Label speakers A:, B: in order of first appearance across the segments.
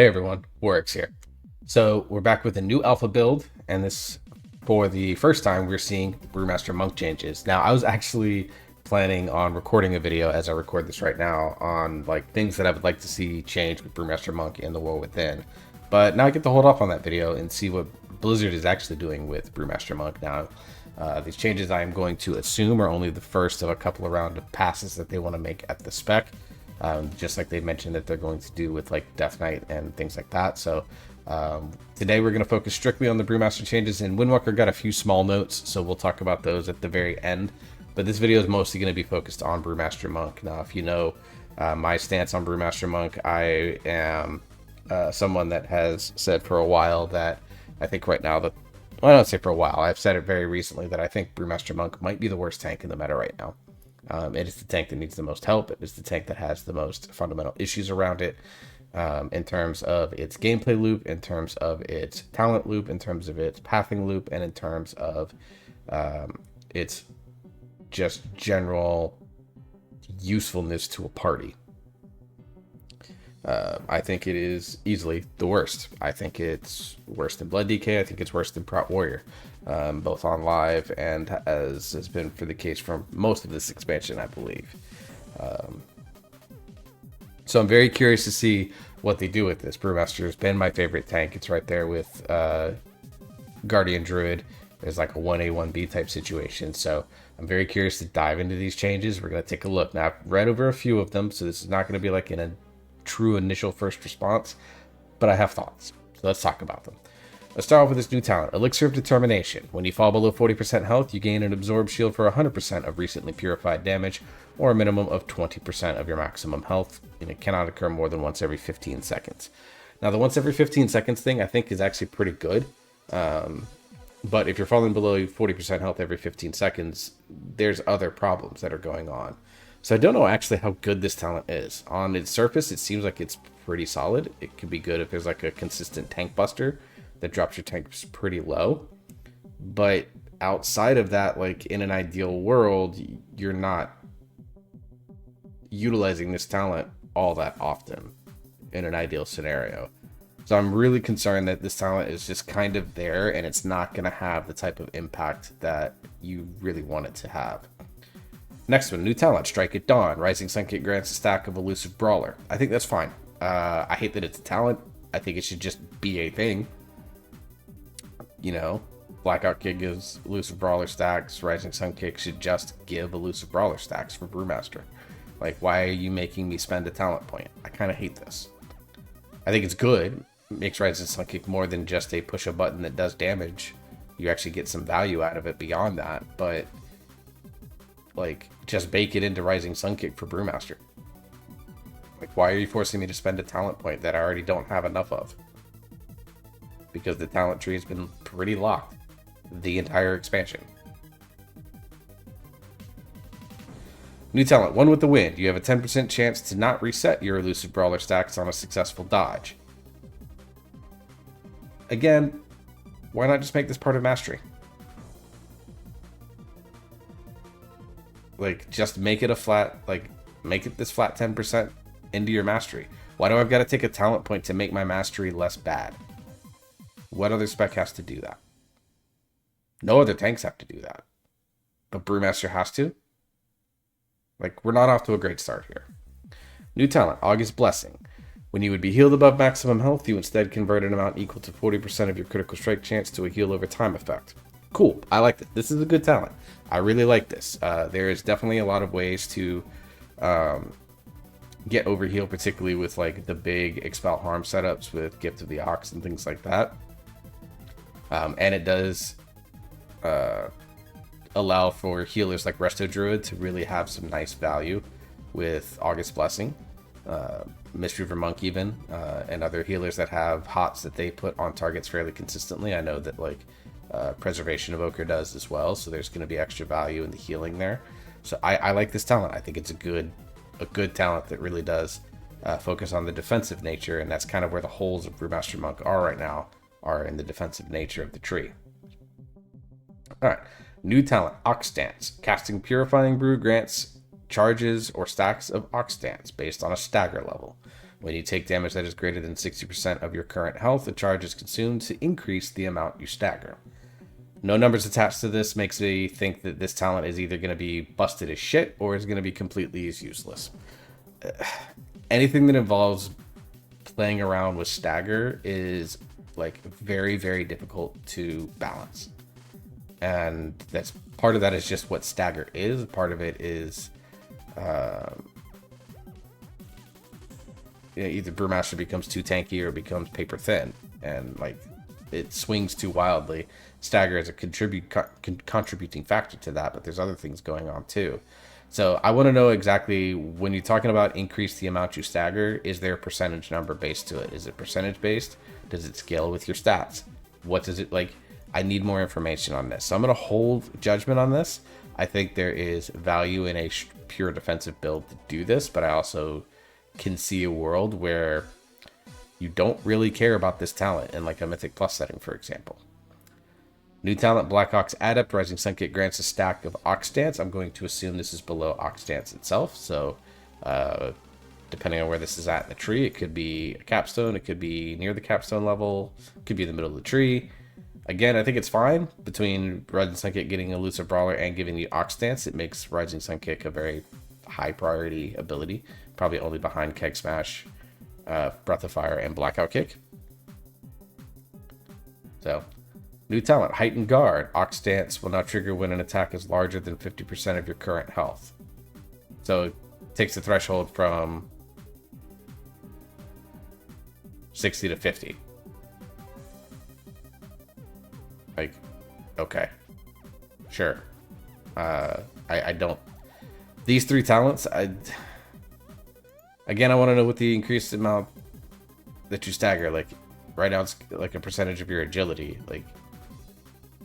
A: Hey everyone, Warwick's here. So we're back with a new alpha build, and this, for the first time, we're seeing Brewmaster Monk changes. Now, I was actually planning on recording a video as I record this right now on like things that I would like to see change with Brewmaster Monk and the War Within. But now I get to hold off on that video and see what Blizzard is actually doing with Brewmaster Monk now. These changes I am going to assume are only the first of a couple of round of passes that they want to make at the spec. Just like they mentioned that they're going to do with like Death Knight and things like that. So today we're going to focus strictly on the Brewmaster changes, and Windwalker got a few small notes, so we'll talk about those at the very end. But this video is mostly going to be focused on Brewmaster Monk. Now, if you know my stance on Brewmaster Monk, I am someone that has said for a while that I think right now that, well, I don't say for a while, I've said it very recently that I think Brewmaster Monk might be the worst tank in the meta right now. It is the tank that needs the most help. It is the tank that has the most fundamental issues around it, in terms of its gameplay loop, in terms of its talent loop, in terms of its pathing loop, and in terms of its just general usefulness to a party. I think it is easily the worst. I think it's worse than Blood DK. I think it's worse than Prot Warrior, both on live and as has been for the case for most of this expansion, I believe. So I'm very curious to see what they do with this. Brewmaster has been my favorite tank. It's right there with Guardian Druid. There's like a 1A, 1B type situation. So I'm very curious to dive into these changes. We're going to take a look. Now, I've read over a few of them, so this is not going to be like in a true initial first response, but I have thoughts. So let's talk about them. Let's start off with this new talent, Elixir of Determination. When you fall below 40% health, you gain an absorb shield for 100% of recently purified damage, or a minimum of 20% of your maximum health, and it cannot occur more than once every 15 seconds. Now, the once every 15 seconds thing I think is actually pretty good. But if you're falling below 40% health every 15 seconds, there's other problems that are going on. So I don't know actually how good this talent is. On its surface, it seems like it's pretty solid. It could be good if there's like a consistent tank buster that drops your tanks pretty low. But outside of that, like in an ideal world, you're not utilizing this talent all that often in an ideal scenario. So I'm really concerned that this talent is just kind of there and it's not going to have the type of impact that you really want it to have. Next one, new talent, Strike at Dawn. Rising Sun Kick grants a stack of Elusive Brawler. I think that's fine. I hate that it's a talent. I think it should just be a thing. You know, Blackout Kick gives Elusive Brawler stacks. Rising Sun Kick should just give Elusive Brawler stacks for Brewmaster. Like, why are you making me spend a talent point? I kind of hate this. I think it's good. It makes Rising Sun Kick more than just a push a button that does damage. You actually get some value out of it beyond that, but like, just bake it into Rising Sun Kick for Brewmaster. Like, why are you forcing me to spend a talent point that I already don't have enough of? Because the talent tree has been pretty locked the entire expansion. New talent, One with the Wind. You have a 10% chance to not reset your Elusive Brawler stacks on a successful dodge. Again, why not just make this part of Mastery? Like, just make it a flat, like, make it this flat 10% into your Mastery. Why do I got to take a talent point to make my Mastery less bad? What other spec has to do that? No other tanks have to do that. But Brewmaster has to? Like, we're not off to a great start here. New talent, August Blessing. When you would be healed above maximum health, you instead convert an amount equal to 40% of your critical strike chance to a heal over time effect. Cool, I like this. This is a good talent. I really like this. There is definitely a lot of ways to get overheal, particularly with like the big expel harm setups with Gift of the Ox and things like that. And it does allow for healers like Resto Druid to really have some nice value with August Blessing, Mystery for Monk even, and other healers that have hots that they put on targets fairly consistently. I know that like Preservation Evoker does as well, so there's going to be extra value in the healing there. So I like this talent. I think it's a good talent that really does focus on the defensive nature, and that's kind of where the holes of Brewmaster Monk are right now, are in the defensive nature of the tree. Alright, new talent, Ox Dance. Casting Purifying Brew grants charges or stacks of Ox Dance based on a stagger level. When you take damage that is greater than 60% of your current health, a charge is consumed to increase the amount you stagger. No numbers attached to this makes me think that this talent is either going to be busted as shit or is going to be completely as useless. Anything that involves playing around with stagger is like very, very difficult to balance. And that's part of that is just what stagger is. Part of it is either Brewmaster becomes too tanky or becomes paper thin, and like it swings too wildly. Stagger is a contributing factor to that, but there's other things going on too. So I want to know exactly, when you're talking about increase the amount you stagger, is there a percentage number based to it? Is it percentage based? Does it scale with your stats? What does it like? I need more information on this. So I'm going to hold judgment on this. I think there is value in a pure defensive build to do this, but I also can see a world where you don't really care about this talent in like a Mythic Plus setting, for example. New talent, Black Ox Adept. Rising Sun Kit grants a stack of Ox Dance. I'm going to assume this is below Ox Dance itself. So depending on where this is at in the tree, it could be a capstone. It could be near the capstone level. It could be in the middle of the tree. Again, I think it's fine between Rising Sun Kit getting Elusive Brawler and giving the Ox Dance. It makes Rising Sun Kick a very high priority ability. Probably only behind Keg Smash, Breath of Fire, and Blackout Kick. So, new talent, Heightened Guard. Ox Dance will now trigger when an attack is larger than 50% of your current health. So, it takes the threshold from 60 to 50. Like, okay. Sure. I don't... These three talents, Again, I want to know what the increased amount that you stagger, like, right now it's like a percentage of your agility. Like,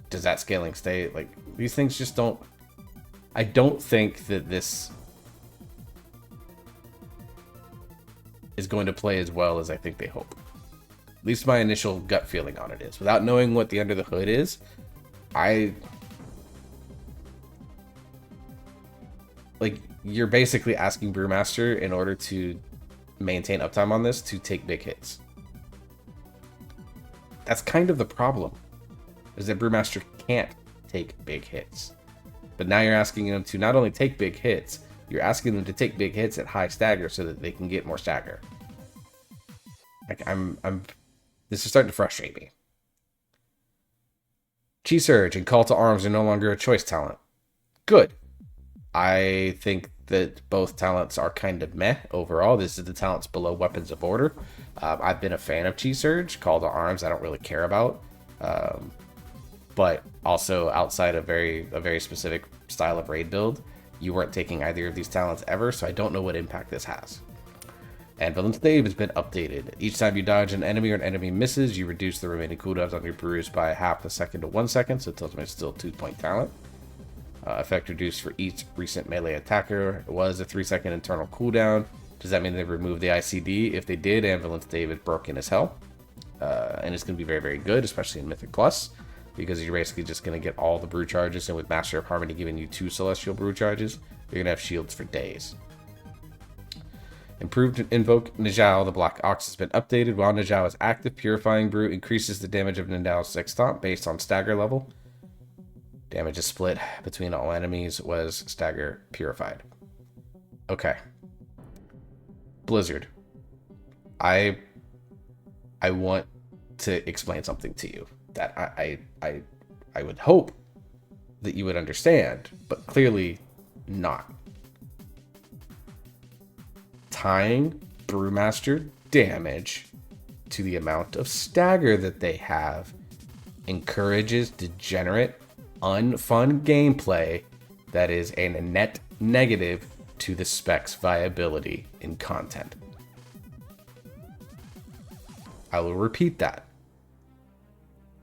A: does that scaling stay? Like, these things just don't... I don't think that this is going to play as well as I think they hope. At least my initial gut feeling on it is. Without knowing what the under the hood is, like, you're basically asking Brewmaster, in order to maintain uptime on this, to take big hits. That's kind of the problem, is that Brewmaster can't take big hits. But now you're asking them to not only take big hits, you're asking them to take big hits at high stagger so that they can get more stagger. Like, this is starting to frustrate me. Chi Surge and Call to Arms are no longer a choice talent. Good. I think that both talents are kind of meh overall. This is the talents below Weapons of Order. I've been a fan of Chi Surge. Call to Arms I don't really care about. But also outside of a very specific style of raid build, you weren't taking either of these talents ever, so I don't know what impact this has. Anvil and Stave has been updated. Each time you dodge an enemy or an enemy misses, you reduce the remaining cooldowns on your brews by half a second to 1 second, so it tells me it's still a 2-point talent. Effect reduced for each recent melee attacker. It was a 3-second internal cooldown. Does that mean they removed the ICD? If they did, Anvil and Stave is broken as hell. And it's going to be very, very good, especially in Mythic Plus, because you're basically just going to get all the brew charges, and with Master of Harmony giving you 2 celestial brew charges, you're going to have shields for days. Improved Invoke Najal, the Black Ox, has been updated. While Najal is active, Purifying Brew increases the damage of Najal's Sextant based on stagger level. Damage is split between all enemies, was stagger purified. Okay. Blizzard. I want to explain something to you that I would hope that you would understand, but clearly not. Tying Brewmaster damage to the amount of stagger that they have encourages degenerate, unfun gameplay that is a net negative to the spec's viability in content. I will repeat that.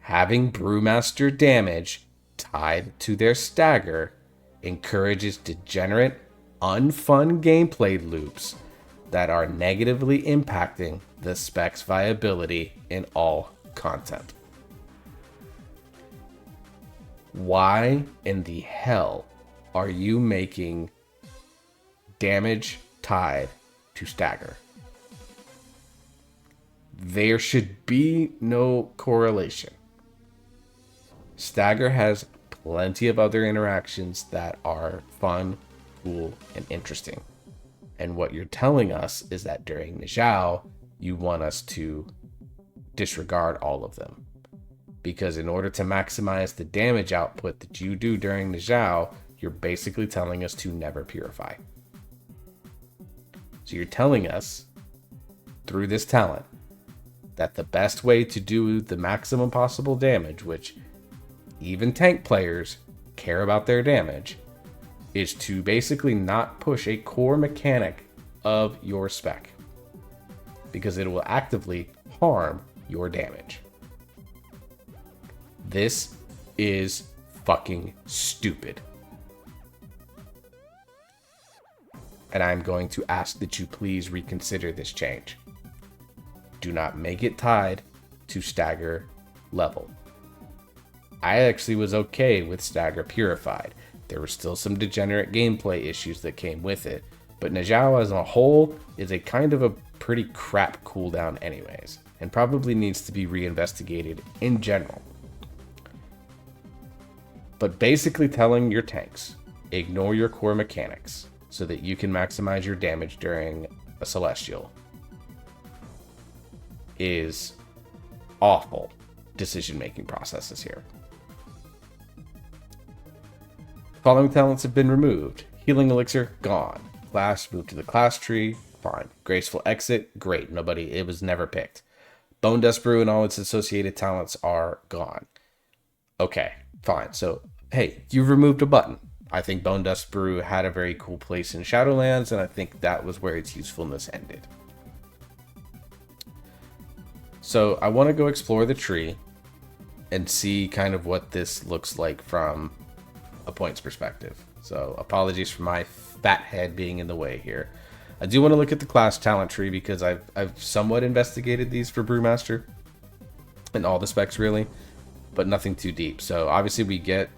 A: Having Brewmaster damage tied to their stagger encourages degenerate, unfun gameplay loops that are negatively impacting the spec's viability in all content. Why in the hell are you making damage tied to stagger? There should be no correlation. Stagger has plenty of other interactions that are fun, cool, and interesting. And what you're telling us is that during Nijao, you want us to disregard all of them. Because in order to maximize the damage output that you do during Nijao, you're basically telling us to never purify. So you're telling us, through this talent, that the best way to do the maximum possible damage, which even tank players care about their damage, is to basically not push a core mechanic of your spec, because it will actively harm your damage. This is fucking stupid. And I'm going to ask that you please reconsider this change. Do not make it tied to stagger level. I actually was okay with stagger purified. There were still some degenerate gameplay issues that came with it, but Nijao as a whole is a kind of a pretty crap cooldown anyways, and probably needs to be reinvestigated in general. But basically telling your tanks, ignore your core mechanics so that you can maximize your damage during a Celestial, is awful decision-making processes here. Following talents have been removed. Healing Elixir, gone. Class, moved to the class tree, fine. Graceful Exit, great. It was never picked. Bone Dust Brew and all its associated talents are gone. Okay, fine. So, hey, you've removed a button. I think Bone Dust Brew had a very cool place in Shadowlands, and I think that was where its usefulness ended. So I want to go explore the tree and see kind of what this looks like from a points perspective. So apologies for my fat head being in the way here. I do want to look at the class talent tree because I've somewhat investigated these for Brewmaster and all the specs really, but nothing too deep. So obviously we get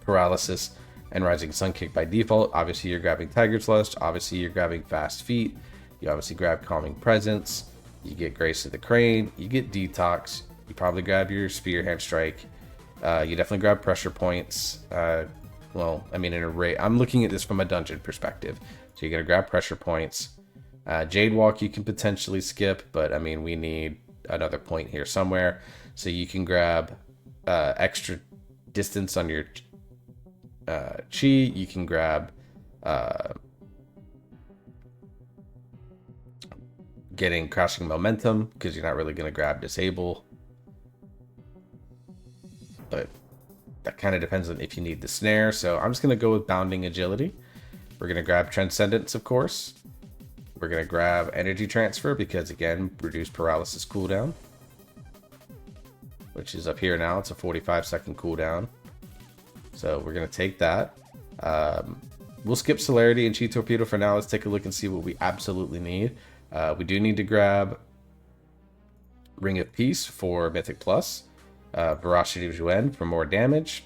A: Paralysis and Rising Sun Kick by default. Obviously you're grabbing Tiger's Lust. Obviously you're grabbing Fast Feet. You obviously grab Calming Presence. You get Grace of the Crane. You get Detox. You probably grab your Spearhand Strike. You definitely grab Pressure Points. Well, I mean, in a raid. I'm looking at this from a dungeon perspective. So you're going to grab Pressure Points. Jade Walk you can potentially skip, but I mean, we need another point here somewhere. So you can grab extra distance on your Chi. You can grab getting Crashing Momentum, because you're not really going to grab Disable. But that kind of depends on if you need the snare. So I'm just going to go with Bounding Agility. We're going to grab Transcendence, of course. We're going to grab Energy Transfer because, again, reduce Paralysis cooldown, which is up here now. It's a 45-second cooldown. So we're going to take that. We'll skip Celerity and Chi Torpedo for now. Let's take a look and see what we absolutely need. We do need to grab Ring of Peace for Mythic Plus. Veracity of Juen for more damage.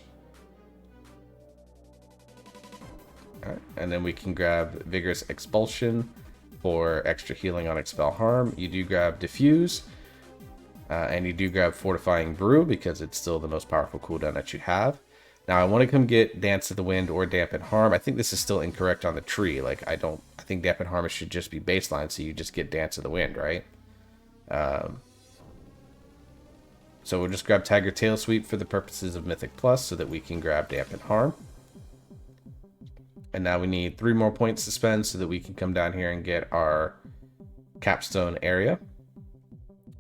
A: Alright, and then we can grab Vigorous Expulsion for extra healing on Expel Harm. You do grab Diffuse, and you do grab Fortifying Brew because it's still the most powerful cooldown that you have. Now I want to come get Dance of the Wind or Dampen Harm. I think this is still incorrect on the tree. Like I think Dampen Harm should just be baseline, so you just get Dance of the Wind, right? So we'll just grab Tiger Tail Sweep for the purposes of Mythic Plus so that we can grab Dampen Harm. And now we need 3 more points to spend so that we can come down here and get our Capstone area.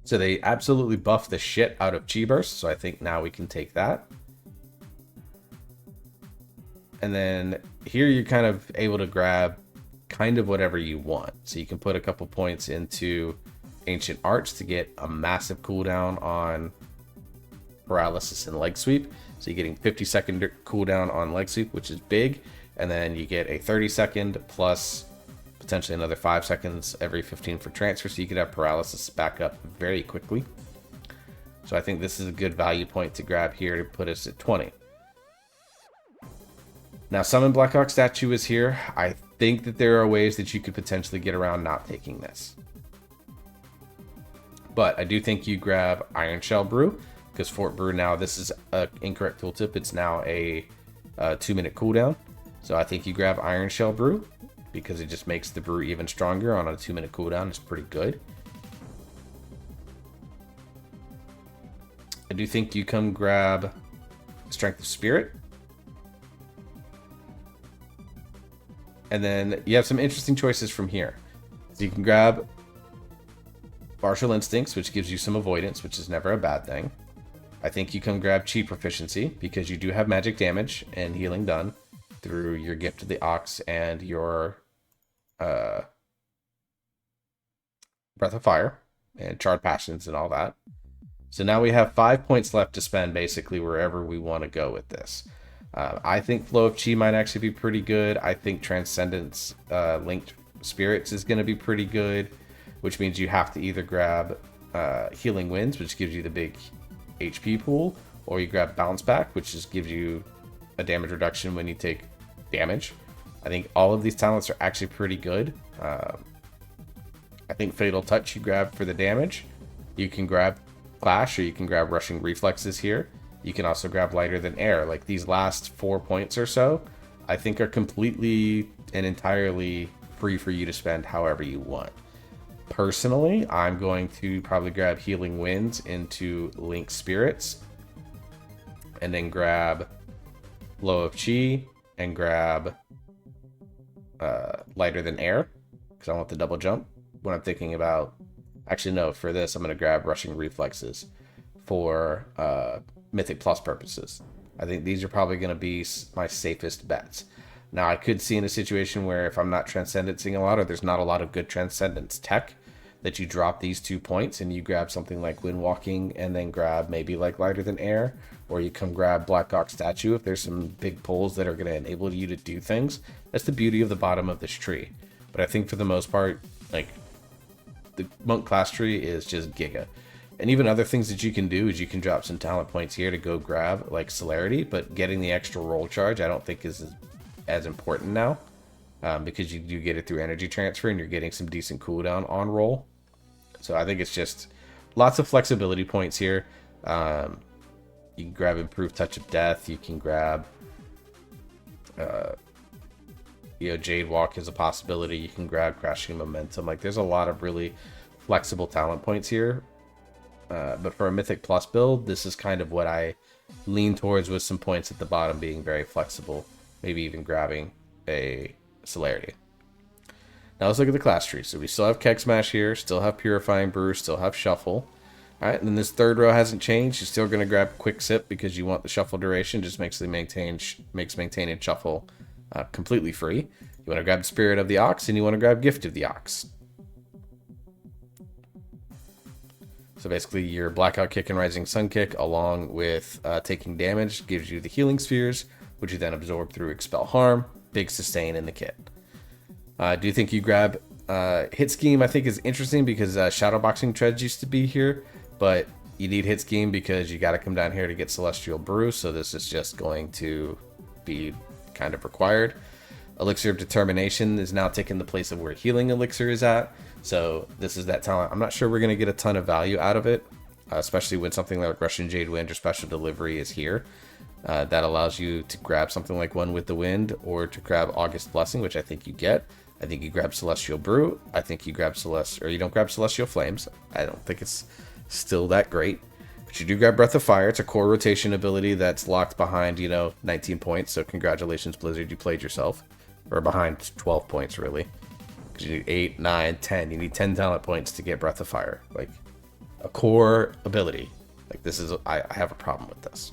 A: So they absolutely buffed the shit out of Chi Burst, so I think now we can take that. And then here you're kind of able to grab kind of whatever you want. So you can put a couple points into Ancient Arch to get a massive cooldown on Paralysis and Leg Sweep. So you're getting 50-second cooldown on Leg Sweep, which is big. And then you get a 30-second plus potentially another 5 seconds every 15 for transfer. So you could have Paralysis back up very quickly. So I think this is a good value point to grab here to put us at 20. Now, Summon Blackhawk Statue is here. I think that there are ways that you could potentially get around not taking this. But I do think you grab Iron Shell Brew, because Fort Brew now, this is an incorrect tooltip. It's now a 2-minute cooldown. So I think you grab Iron Shell Brew, because it just makes the brew even stronger on a 2-minute cooldown. It's pretty good. I do think you come grab Strength of Spirit. And then you have some interesting choices from here. So you can grab Martial Instincts, which gives you some avoidance, which is never a bad thing. I think you can grab Chi Proficiency, because you do have magic damage and healing done through your Gift of the Ox and your Breath of Fire and Charred Passions and all that. So now we have 5 points left to spend basically wherever we want to go with this. I think Flow of Chi might actually be pretty good. I think Transcendence Linked Spirits is going to be pretty good, which means you have to either grab Healing Winds, which gives you the big HP pool, or you grab Bounce Back, which just gives you a damage reduction when you take damage. I think all of these talents are actually pretty good. I think Fatal Touch you grab for the damage. You can grab Clash, or you can grab Rushing Reflexes here. You can also grab Lighter Than Air. Like these last 4 points or so, I think are completely and entirely free for you to spend however you want. Personally, I'm going to probably grab Healing Winds into Link Spirits, and then grab Flow of Chi and grab Lighter Than Air, because I want the double jump. When I'm thinking about, actually no, for this I'm going to grab Rushing Reflexes for Mythic Plus purposes. I think these are probably going to be my safest bets. Now, I could see in a situation where if I'm not transcendencing a lot, or there's not a lot of good transcendence tech, that you drop these 2 points and you grab something like Windwalking and then grab maybe like Lighter Than Air, or you come grab Black Ox Statue if there's some big pulls that are going to enable you to do things. That's the beauty of the bottom of this tree. But I think for the most part, like, the Monk class tree is just giga. And even other things that you can do is you can drop some talent points here to go grab like Celerity, but getting the extra roll charge I don't think is as important now, because you do get it through energy transfer and you're getting some decent cooldown on roll. So I think it's just lots of flexibility points here. You can grab Improved Touch of Death. You can grab Jade Walk is a possibility. You can grab Crashing Momentum. Like there's a lot of really flexible talent points here. But for a Mythic Plus build, this is kind of what I lean towards, with some points at the bottom being very flexible. Maybe even grabbing a Celerity. Now let's look at the class tree. So we still have Keg Smash here, still have Purifying Brew, still have Shuffle. Alright, and then this third row hasn't changed. You're still going to grab Quick Sip because you want the shuffle duration. Just makes maintaining shuffle completely free. You want to grab Spirit of the Ox, and you want to grab Gift of the Ox. So basically your Blackout Kick and Rising Sun Kick, along with taking damage, gives you the Healing Spheres, which you then absorb through Expel Harm. Big sustain in the kit. Do you think you grab Hit Scheme? I think is interesting because Shadowboxing Treads used to be here, but you need Hit Scheme because you got to come down here to get Celestial Brew, so this is just going to be kind of required. Elixir of Determination is now taking the place of where Healing Elixir is at, so this is that talent. I'm not sure we're going to get a ton of value out of it, especially when something like Russian Jade Wind or Special Delivery is here. That allows you to grab something like One with the Wind, or to grab August Blessing, which I think you get. I think you grab Celestial Brew. I think you grab you don't grab Celestial Flames. I don't think it's still that great. But you do grab Breath of Fire. It's a core rotation ability that's locked behind, 19 points. So congratulations, Blizzard, you played yourself. Or behind 12 points, really. Because you need 8, 9, 10. You need 10 talent points to get Breath of Fire. Like, a core ability. Like, this is, I have a problem with this.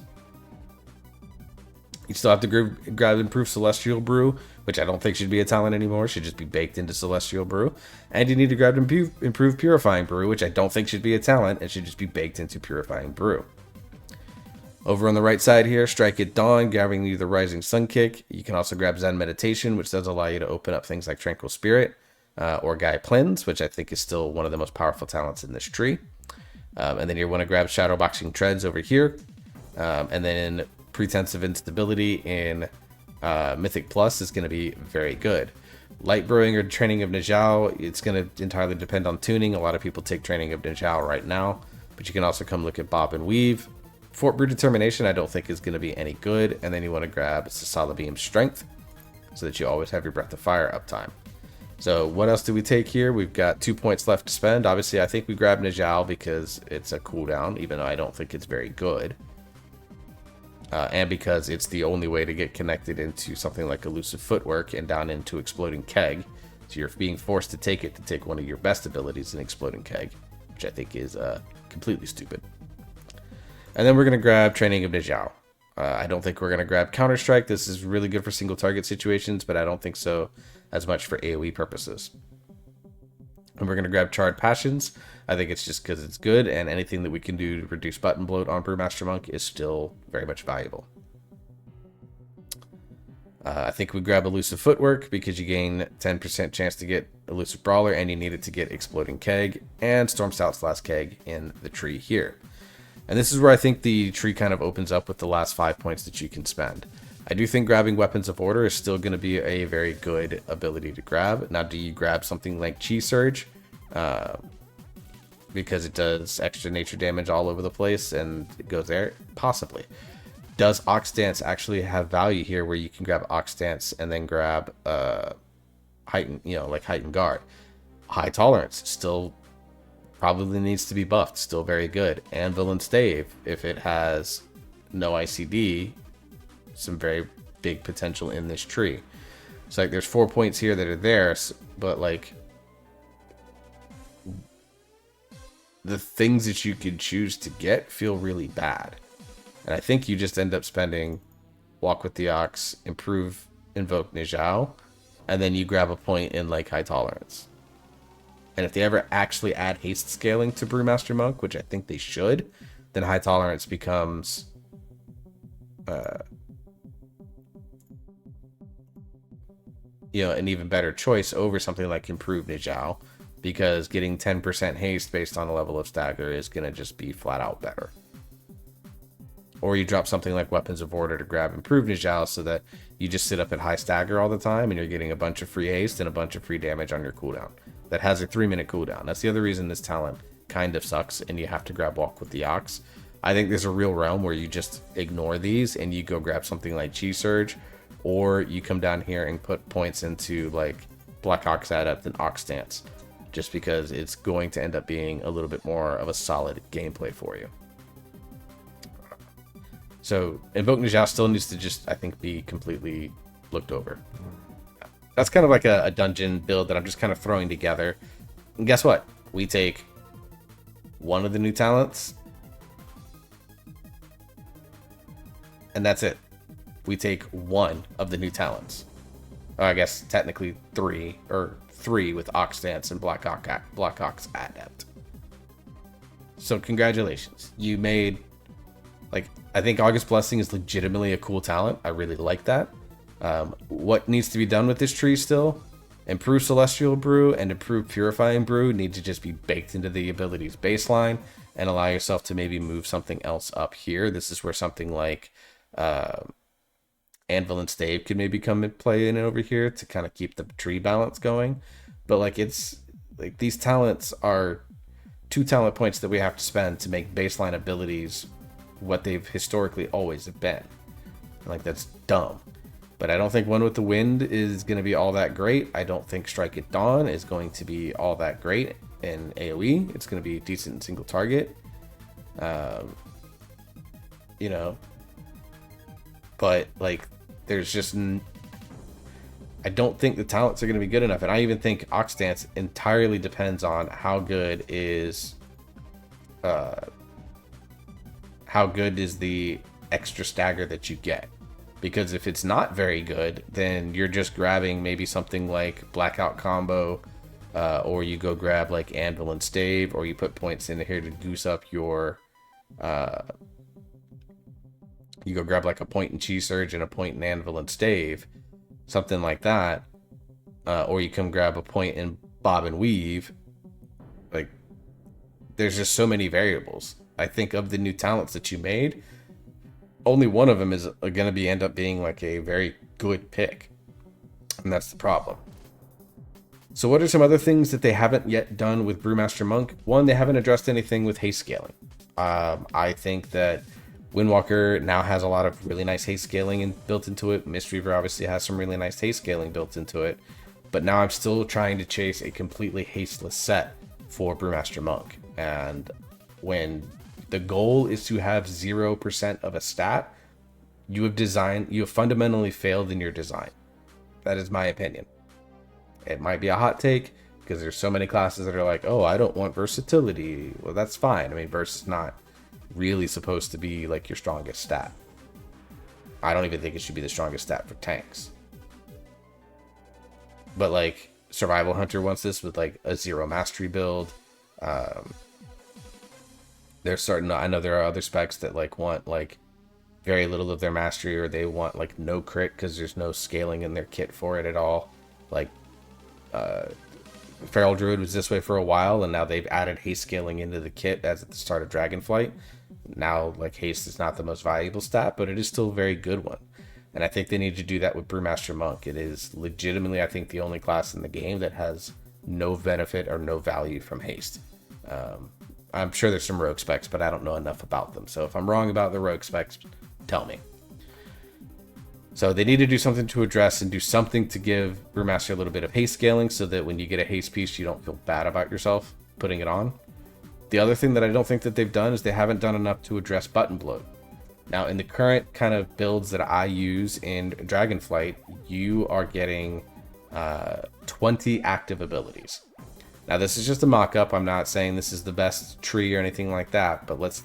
A: You still have to grab Improved Celestial Brew, which I don't think should be a talent anymore. It should just be baked into Celestial Brew. And you need to grab Improved Purifying Brew, which I don't think should be a talent. It should just be baked into Purifying Brew. Over on the right side here, Strike at Dawn, grabbing you the Rising Sun Kick. You can also grab Zen Meditation, which does allow you to open up things like Tranquil Spirit, or Guy Plens, which I think is still one of the most powerful talents in this tree. And then you want to grab Shadowboxing Treads over here. And then Pretense of Instability in Mythic Plus is going to be very good. Light Brewing or Training of Nijao, it's going to entirely depend on tuning. A lot of people take Training of Nijao right now, but you can also come look at Bob and Weave. Fort Brew Determination I don't think is going to be any good, and then you want to grab Sasala Beam Strength so that you always have your Breath of Fire uptime. So what else do we take here? We've got 2 points left to spend. Obviously, I think we grab Nijao because it's a cooldown, even though I don't think it's very good. And because it's the only way to get connected into something like Elusive Footwork and down into Exploding Keg. So you're being forced to take it to take one of your best abilities in Exploding Keg, which I think is completely stupid. And then we're going to grab Training of Nijao. I don't think we're going to grab Counter-Strike. This is really good for single target situations, but I don't think so as much for AoE purposes. And we're going to grab Charred Passions. I think it's just because it's good, and anything that we can do to reduce button bloat on Brewmaster Monk is still very much valuable. I think we grab Elusive Footwork because you gain 10% chance to get Elusive Brawler, and you need it to get Exploding Keg and Storm Stout's last keg in the tree here. And this is where I think the tree kind of opens up with the last 5 points that you can spend. I do think grabbing Weapons of Order is still going to be a very good ability to grab. Now, do you grab something like Chi Surge? Because it does extra nature damage all over the place and it goes there? Possibly. Does Ox Dance actually have value here where you can grab Ox Dance and then grab Heightened, like Heightened Guard? High Tolerance still probably needs to be buffed, still very good. Anvil and Stave, if it has no ICD, some very big potential in this tree. So like there's 4 points here that are there, but like the things that you could choose to get feel really bad. And I think you just end up spending Walk with the Ox, improve Invoke Nijao, and then you grab a point in like High Tolerance. And if they ever actually add haste scaling to Brewmaster Monk, which I think they should, then High Tolerance becomes an even better choice over something like Improved Nijao, because getting 10% haste based on a level of stagger is going to just be flat out better. Or you drop something like Weapons of Order to grab Improved Nijao so that you just sit up at high stagger all the time and you're getting a bunch of free haste and a bunch of free damage on your cooldown. That has a 3-minute cooldown. That's the other reason this talent kind of sucks and you have to grab Walk with the Ox. I think there's a real realm where you just ignore these and you go grab something like Chi Surge, or you come down here and put points into like Black Ox Adept and Ox Dance, just because it's going to end up being a little bit more of a solid gameplay for you. So Invoke Nijao still needs to just, I think, be completely looked over. That's kind of like a dungeon build that I'm just kind of throwing together. And guess what? We take one of the new talents, and that's it. We take one of the new talents. Or I guess technically three with Ox Dance and Black Ox Adept. So congratulations. You made, like, I think August Blessing is legitimately a cool talent. I really like that. What needs to be done with this tree still? Improve Celestial Brew and improve Purifying Brew need to just be baked into the abilities baseline and allow yourself to maybe move something else up here. This is where something like Anvil and Stave could maybe come and play in over here to kind of keep the tree balance going. But like, it's like these talents are 2 talent points that we have to spend to make baseline abilities what they've historically always been. Like, that's dumb. But I don't think One with the Wind is going to be all that great. I don't think Strike at Dawn is going to be all that great in AoE. It's going to be decent in single target. But like, there's just, I don't think the talents are going to be good enough. And I even think Ox Dance entirely depends on how good is the extra stagger that you get. Because if it's not very good, then you're just grabbing maybe something like Blackout Combo, or you go grab like Anvil and Stave, or you put points in here to goose up your you go grab like a point in Chi Surge and a point in Anvil and Stave, something like that, or you come grab a point in Bob and Weave. Like, there's just so many variables. I think of the new talents that you made, only one of them is going to end up being like a very good pick. And that's the problem. So what are some other things that they haven't yet done with Brewmaster Monk? One, they haven't addressed anything with haste scaling. I think that Windwalker now has a lot of really nice haste scaling built into it. Mistweaver obviously has some really nice haste scaling built into it. But now I'm still trying to chase a completely hasteless set for Brewmaster Monk. And when the goal is to have 0% of a stat, you have fundamentally failed in your design. That is my opinion. It might be a hot take because there's so many classes that are like, oh, I don't want versatility. Well, that's fine. I mean, verse is not really supposed to be like your strongest stat. I don't even think it should be the strongest stat for tanks. But like Survival Hunter wants this with like a 0 mastery build. They're starting to, I know there are other specs that like want like very little of their mastery, or they want like no crit because there's no scaling in their kit for it at all. Like Feral Druid was this way for a while, and now they've added haste scaling into the kit as at the start of Dragonflight. Now, like, haste is not the most valuable stat, but it is still a very good one. And I think they need to do that with Brewmaster Monk. It is legitimately, I think, the only class in the game that has no benefit or no value from haste. I'm sure there's some rogue specs, but I don't know enough about them. So if I'm wrong about the rogue specs, tell me. So they need to do something to address and do something to give Brewmaster a little bit of haste scaling so that when you get a haste piece, you don't feel bad about yourself putting it on. The other thing that I don't think that they've done is they haven't done enough to address button bloat. Now, in the current kind of builds that I use in Dragonflight, you are getting 20 active abilities. Now, this is just a mock-up. I'm not saying this is the best tree or anything like that, but let's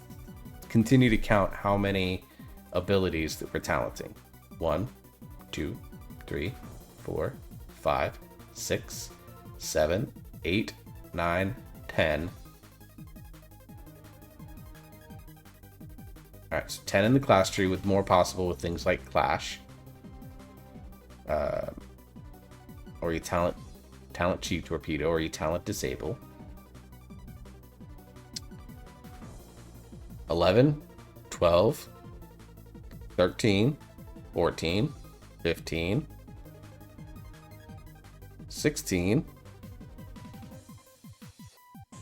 A: continue to count how many abilities that we're talenting. 1, 2, 3, 4, 5, 6, 7, 8, 9, 10. Alright, so 10 in the class tree, with more possible with things like Clash. Or you talent Cheap Torpedo, or you talent Disable. 11, 12, 13, 14, 15, 16,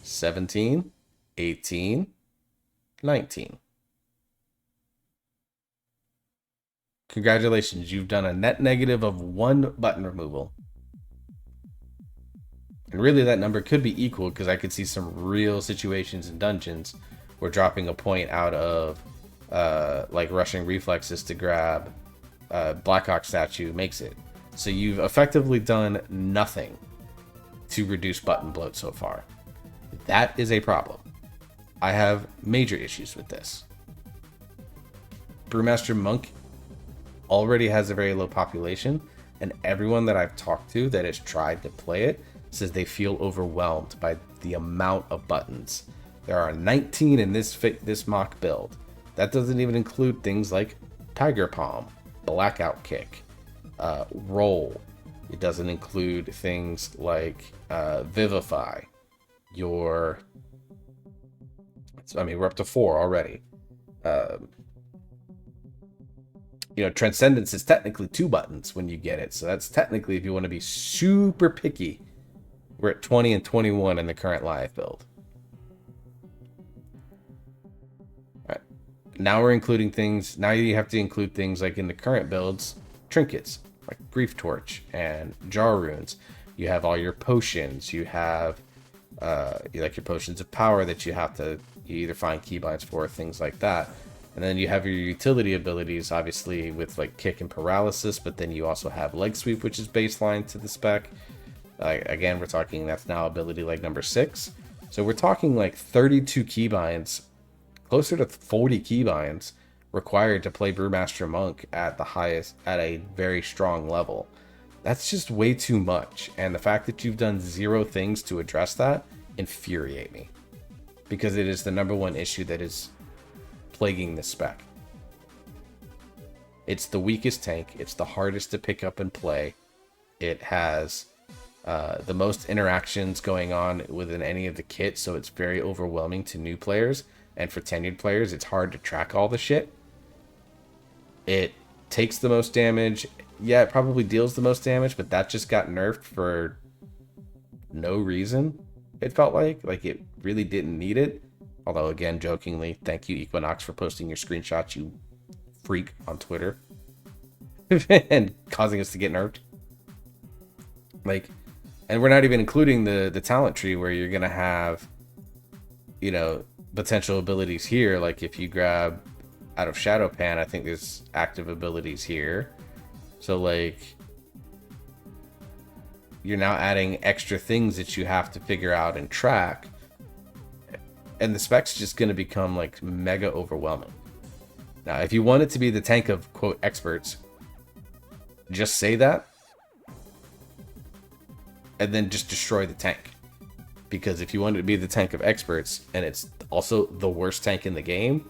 A: 17, 18, 19. Congratulations, you've done a net negative of 1 button removal. And really that number could be equal, because I could see some real situations in dungeons where dropping a point out of like rushing reflexes to grab Blackhawk statue makes it. So you've effectively done nothing to reduce button bloat so far. That is a problem. I have major issues with this. Brewmaster Monk already has a very low population, and everyone that I've talked to that has tried to play it says they feel overwhelmed by the amount of buttons. There are 19 in this mock build. That doesn't even include things like Tiger Palm, Blackout Kick, Roll. It doesn't include things like Vivify. We're up to 4 already. Transcendence is technically 2 buttons when you get it. So that's technically, if you want to be super picky, we're at 20 and 21 in the current live build. All right. Now we're including things. Now you have to include things like in the current builds, trinkets like Grief Torch and Jar Runes. You have all your potions. You have your potions of power that you either find keybinds for, things like that. And then you have your utility abilities, obviously, with like Kick and Paralysis, but then you also have Leg Sweep, which is baseline to the spec. Again, we're talking, that's now ability leg number 6. So we're talking like 32 keybinds, closer to 40 keybinds required to play Brewmaster Monk at the highest, at a very strong level. That's just way too much. And the fact that you've done 0 things to address that infuriate me, because it is the number one issue that is plaguing this spec. It's the weakest tank. It's the hardest to pick up and play. It has the most interactions going on within any of the kits, so it's very overwhelming to new players. And for tenured players, it's hard to track all the shit. It takes the most damage. yeah, it probably deals the most damage, but that just got nerfed for no reason. It felt like it really didn't need it. Although again, jokingly, thank you Equinox for posting your screenshots, you freak, on Twitter and causing us to get nerfed. Like, and we're not even including the talent tree where you're gonna have, you know, potential abilities here. Like if you grab out of Shadow Pan, I think there's active abilities here. So like you're now adding extra things that you have to figure out and track. And the spec's just going to become like mega overwhelming. Now, if you want it to be the tank of quote experts, just say that and then just destroy the tank. Because if you want it to be the tank of experts and it's also the worst tank in the game,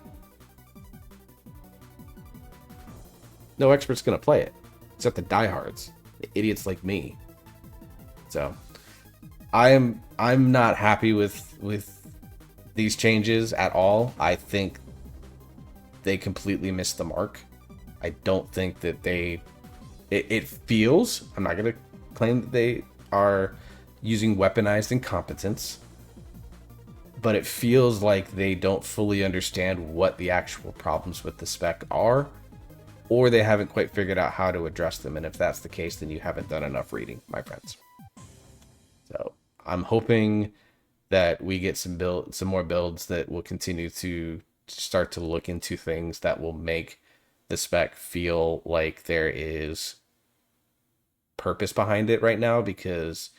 A: no expert's going to play it except the diehards, the idiots like me. So I'm not happy with these changes at all. I think they completely missed the mark. I don't think that it feels, I'm not going to claim that they are using weaponized incompetence, but it feels like they don't fully understand what the actual problems with the spec are, or they haven't quite figured out how to address them. And if that's the case, then you haven't done enough reading, my friends. So I'm hoping that we get some more builds that will continue to start to look into things that will make the spec feel like there is purpose behind it right now, because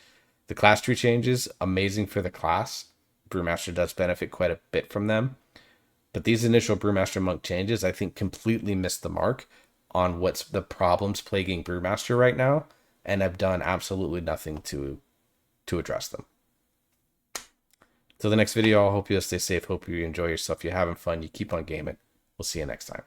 A: the class tree changes, amazing for the class. Brewmaster does benefit quite a bit from them. But these initial Brewmaster Monk changes, I think, completely missed the mark on what's the problems plaguing Brewmaster right now, and have done absolutely nothing to address them. Till the next video, I hope you stay safe. Hope you enjoy yourself. You're having fun. You keep on gaming. We'll see you next time.